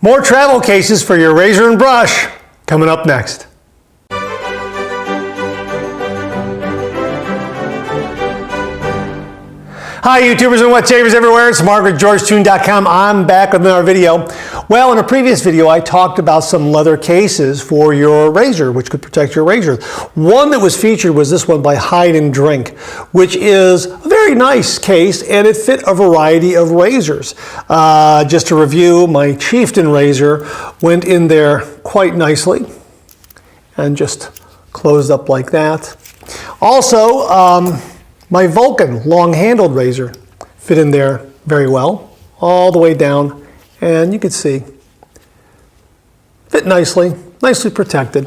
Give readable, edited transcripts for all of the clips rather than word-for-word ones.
More travel cases for your razor and brush coming up next. Hi YouTubers and wet shavers everywhere, it's Mark with GeorgeToon.com. I'm back with another video. Well, in a previous video I talked about some leather cases for your razor, which could protect your razor. One that was featured was this one by Hide and Drink, which is a very nice case and it fit a variety of razors. Just to review, my Chieftain razor went in there quite nicely and just closed up like that. Also, my Vulcan long-handled razor fit in there very well, all the way down, and you can see, fit nicely, nicely protected.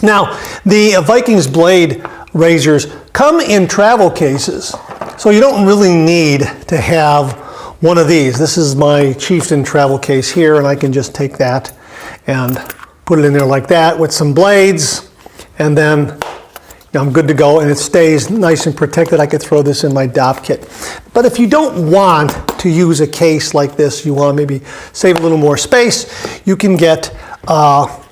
Now, the Vikings blade razors come in travel cases, so you don't really need to have one of these. This is my Chieftain travel case here, and I can just take that and put it in there like that with some blades, and then I'm good to go, and it stays nice and protected. I could throw this in my DOP kit. But if you don't want to use a case like this, you want to maybe save a little more space, you can get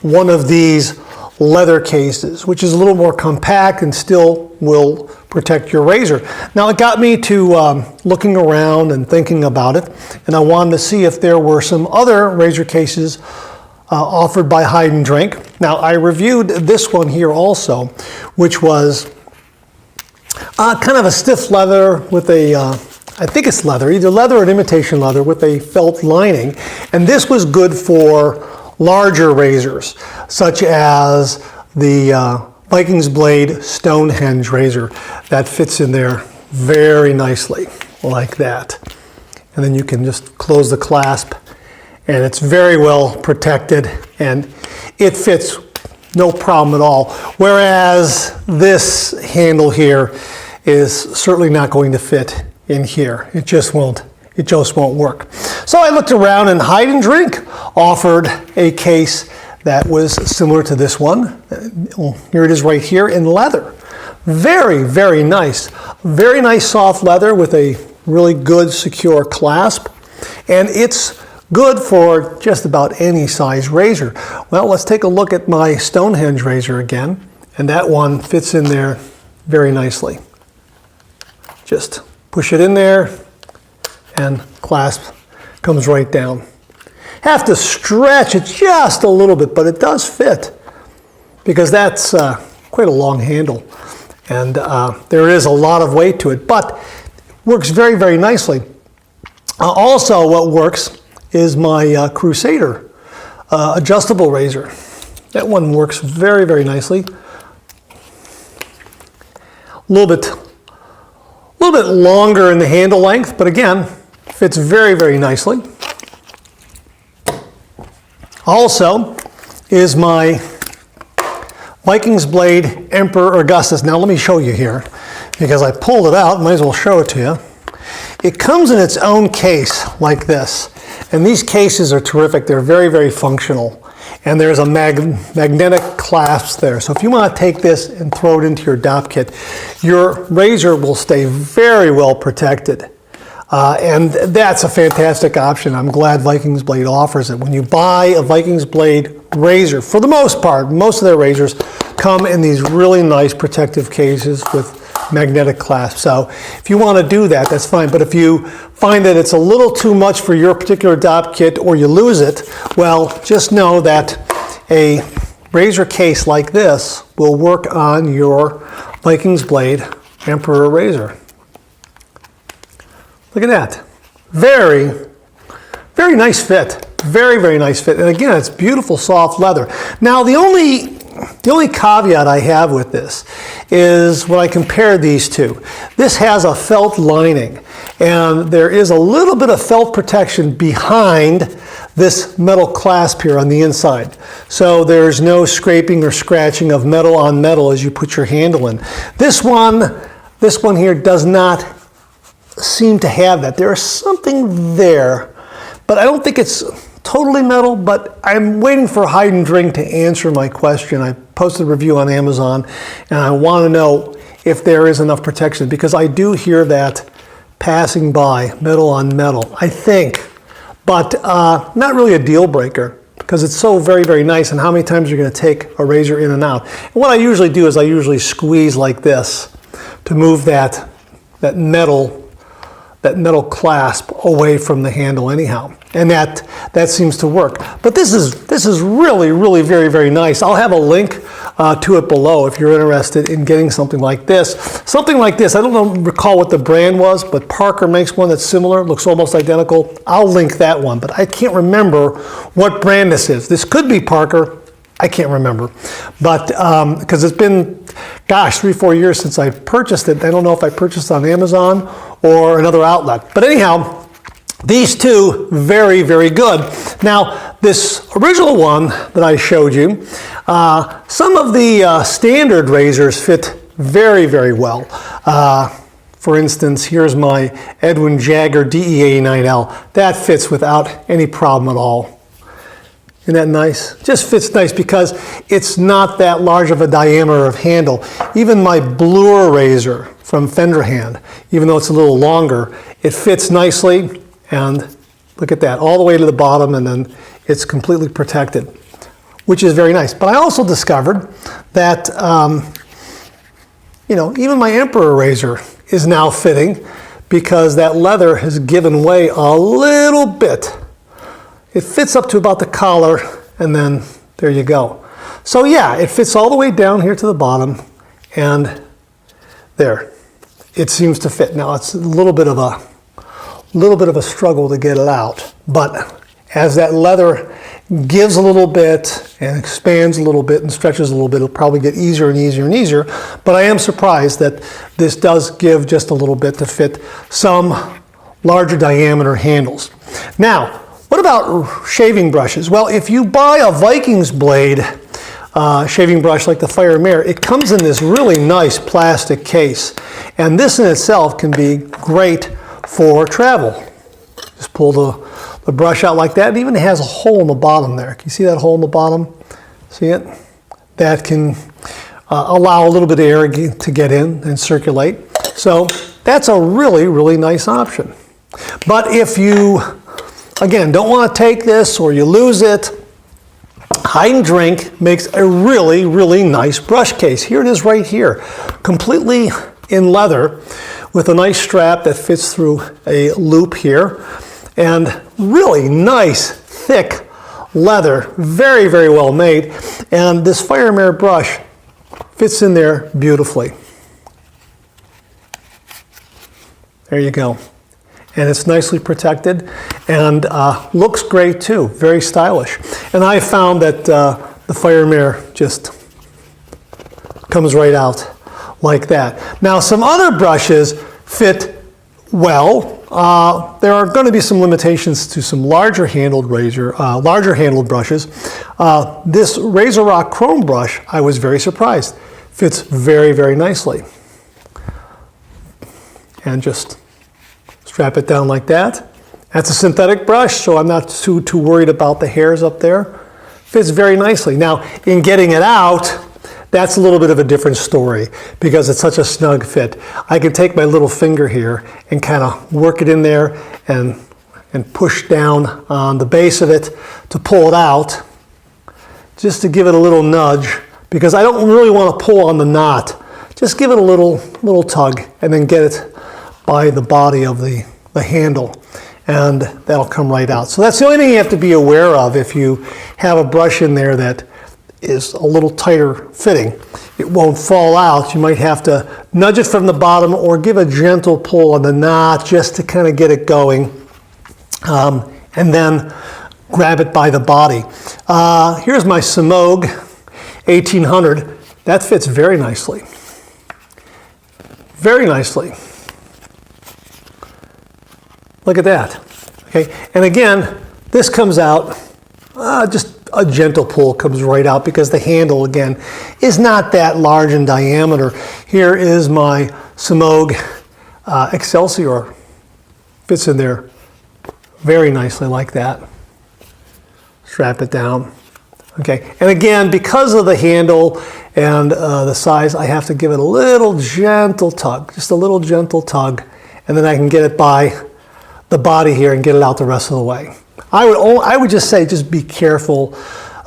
one of these leather cases, which is a little more compact and still will protect your razor. Now it got me to looking around and thinking about it, and I wanted to see if there were some other razor cases offered by Hide and Drink. Now I reviewed this one here also, which was kind of a stiff leather with a, I think it's leather, either leather or imitation leather with a felt lining. And this was good for larger razors, such as the Vikings blade Stonehenge razor. That fits in there very nicely, like that. And then you can just close the clasp, and it's very well protected and it fits no problem at all. Whereas this handle here is certainly not going to fit in here. It just won't work. So I looked around, and Hide and Drink offered a case that was similar to this one. Here it is right here in leather. Very, very nice. Very nice soft leather with a really good secure clasp. And it's good for just about any size razor. Well, let's take a look at my Stonehenge razor again, and that one fits in there very nicely. Just push it in there and clasp comes right down. Have to stretch it just a little bit, but it does fit because that's quite a long handle, and there is a lot of weight to it, but works very, very nicely. Also, what works is my Crusader adjustable razor. That one works very, very nicely. A little bit longer in the handle length, but again, fits very, very nicely. Also is my Vikings blade Emperor Augustus. Now let me show you here, because I pulled it out, might as well show it to you. It comes in its own case like this. And these cases are terrific. They're very, very functional. And there's a magnetic clasp there. So if you want to take this and throw it into your DOP kit, your razor will stay very well protected. And that's a fantastic option. I'm glad Vikings Blade offers it. When you buy a Vikings Blade razor, for the most part, most of their razors come in these really nice protective cases with magnetic clasp. So if you want to do that, that's fine. But if you find that it's a little too much for your particular DOP kit, or you lose it, well, just know that a razor case like this will work on your Vikings Blade Emperor razor. Look at that. Very, very nice fit. Very, very nice fit. And again, it's beautiful soft leather. Now, the only caveat I have with this is when I compare these two. This has a felt lining, and there is a little bit of felt protection behind this metal clasp here on the inside. So there's no scraping or scratching of metal on metal as you put your handle in. This one here does not seem to have that. There is something there, but I don't think it's totally metal, but I'm waiting for Hide and Drink to answer my question. I posted a review on Amazon, and I want to know if there is enough protection, because I do hear that passing by, metal on metal. I think, but not really a deal breaker because it's so very, very nice. And how many times you're going to take a razor in and out. And what I usually do is I usually squeeze like this to move that metal clasp away from the handle anyhow. And that seems to work. But this is really, really very, very nice. I'll have a link to it below if you're interested in getting something like this. Something like this, I don't recall what the brand was, but Parker makes one that's similar, looks almost identical. I'll link that one, but I can't remember what brand this is. This could be Parker. I can't remember, but because it's been, gosh, 3-4 years since I purchased it. I don't know if I purchased it on Amazon or another outlet. But anyhow, these two, very, very good. Now, this original one that I showed you, some of the standard razors fit very, very well. For instance, here's my Edwin Jagger DE89L. That fits without any problem at all. Isn't that nice? Just fits nice because it's not that large of a diameter of handle. Even my Bluer razor from Fender Hand, even though it's a little longer, it fits nicely. And look at that, all the way to the bottom, and then it's completely protected, which is very nice. But I also discovered that, even my Emperor razor is now fitting because that leather has given way a little bit. It fits up to about the collar, and then there you go. So yeah, it fits all the way down here to the bottom, and there. It seems to fit. Now it's a little bit of a struggle to get it out, but as that leather gives a little bit and expands a little bit and stretches a little bit, it'll probably get easier and easier and easier. But I am surprised that this does give just a little bit to fit some larger diameter handles. Now, what about shaving brushes? Well, if you buy a Vikings blade shaving brush like the Fire Mare, it comes in this really nice plastic case. And this in itself can be great for travel. Just pull the brush out like that. It even has a hole in the bottom there. Can you see that hole in the bottom? See it? That can allow a little bit of air to get in and circulate. So that's a really, really nice option. But if you, again, don't want to take this or you lose it, Hide and Drink makes a really, really nice brush case. Here it is right here, completely in leather with a nice strap that fits through a loop here, and really nice, thick leather, very, very well made. And this Fire Mare brush fits in there beautifully. There you go. And it's nicely protected and looks great too, very stylish. And I found that the Fire Mare just comes right out like that. Now, some other brushes fit well. There are going to be some limitations to some larger handled brushes. This Razor Rock Chrome brush, I was very surprised. Fits very, very nicely. And just strap it down like that. That's a synthetic brush, so I'm not too worried about the hairs up there. Fits very nicely. Now, in getting it out, that's a little bit of a different story because it's such a snug fit. I can take my little finger here and kind of work it in there and push down on the base of it to pull it out, just to give it a little nudge, because I don't really want to pull on the knot. Just give it a little tug and then get it by the body of the handle, and that'll come right out. So that's the only thing you have to be aware of if you have a brush in there that is a little tighter fitting. It won't fall out. You might have to nudge it from the bottom or give a gentle pull on the knot just to kind of get it going, and then grab it by the body. Here's my Semogue 1800. That fits very nicely. Very nicely. Look at that. Okay, and again, this comes out, just a gentle pull comes right out because the handle, again, is not that large in diameter. Here is my Semogue Excelsior. Fits in there very nicely like that. Strap it down. Okay, and again, because of the handle and the size, I have to give it a little gentle tug, just a little gentle tug, and then I can get it by the body here and get it out the rest of the way. I would just say just be careful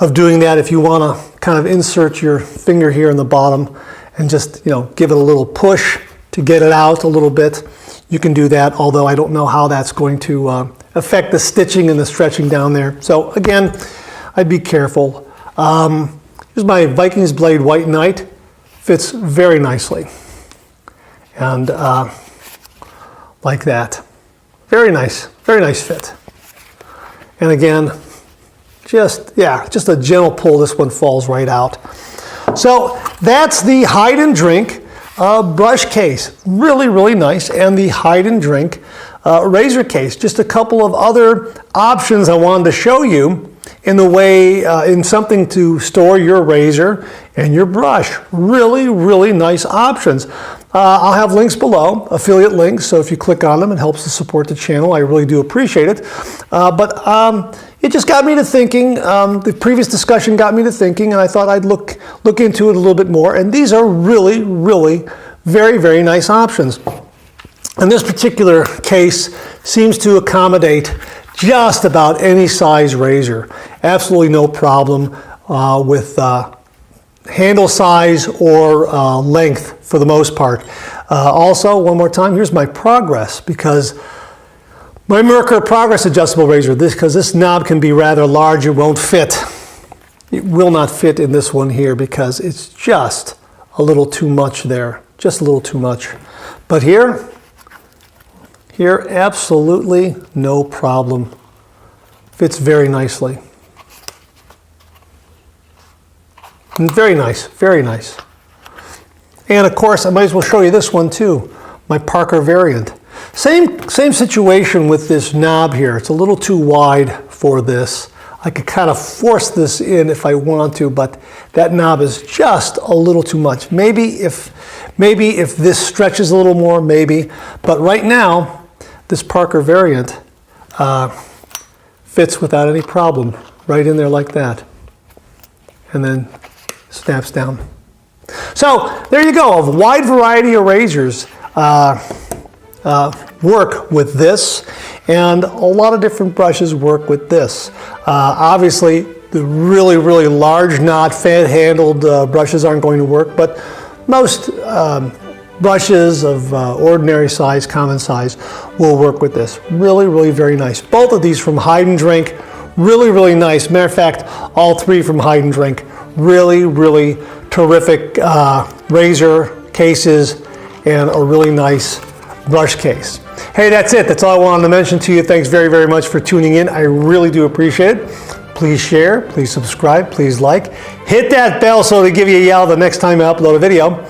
of doing that. If you want to kind of insert your finger here in the bottom and just, you know, give it a little push to get it out a little bit, you can do that, although I don't know how that's going to affect the stitching and the stretching down there. So again, I'd be careful. Here's my Vikings Blade White Knight. Fits very nicely. And like that. Very nice fit. And again, just a gentle pull, this one falls right out. So that's the Hide and Drink brush case. Really, really nice. And the Hide and Drink razor case. Just a couple of other options I wanted to show you in the way, in something to store your razor and your brush. Really, really nice options. I'll have links below, affiliate links, so if you click on them, it helps to support the channel. I really do appreciate it. But it just got me to thinking, the previous discussion got me to thinking, and I thought I'd look into it a little bit more. And these are really, really very, very nice options. And this particular case seems to accommodate just about any size razor. Absolutely no problem with handle size or length for the most part. Also, one more time, here's my progress, because my Merkur Progress adjustable razor, because this knob can be rather large, it won't fit. It will not fit in this one here because it's just a little too much there, just a little too much. But here, absolutely no problem. Fits very nicely. Very nice, very nice. And of course, I might as well show you this one too, my Parker variant. Same situation with this knob here. It's a little too wide for this. I could kind of force this in if I want to, but that knob is just a little too much. Maybe if this stretches a little more, maybe. But right now, this Parker variant fits without any problem, right in there like that. And then snaps down. So there you go, a wide variety of razors work with this, and a lot of different brushes work with this. Obviously, the really, really large, not fan-handled brushes aren't going to work, but most brushes of ordinary size, common size, will work with this. Really, really very nice. Both of these from Hide and Drink, really, really nice. Matter of fact, all three from Hide and Drink, really, really terrific razor cases and a really nice brush case. Hey, that's it. That's all I wanted to mention to you. Thanks very, very much for tuning in. I really do appreciate it. Please share, please subscribe, please like. Hit that bell so they give you a yell the next time I upload a video.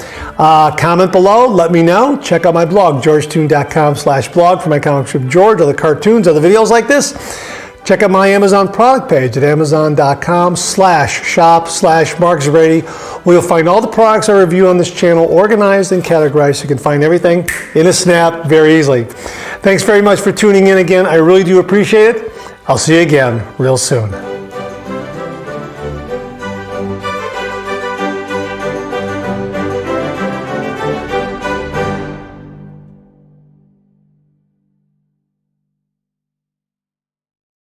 Comment below, let me know. Check out my blog, georgetoon.com/blog for my comic strip George, other cartoons, other videos like this. Check out my Amazon product page at amazon.com/shop/marksbrady, where you'll find all the products I review on this channel organized and categorized so you can find everything in a snap very easily. Thanks very much for tuning in again. I really do appreciate it. I'll see you again real soon.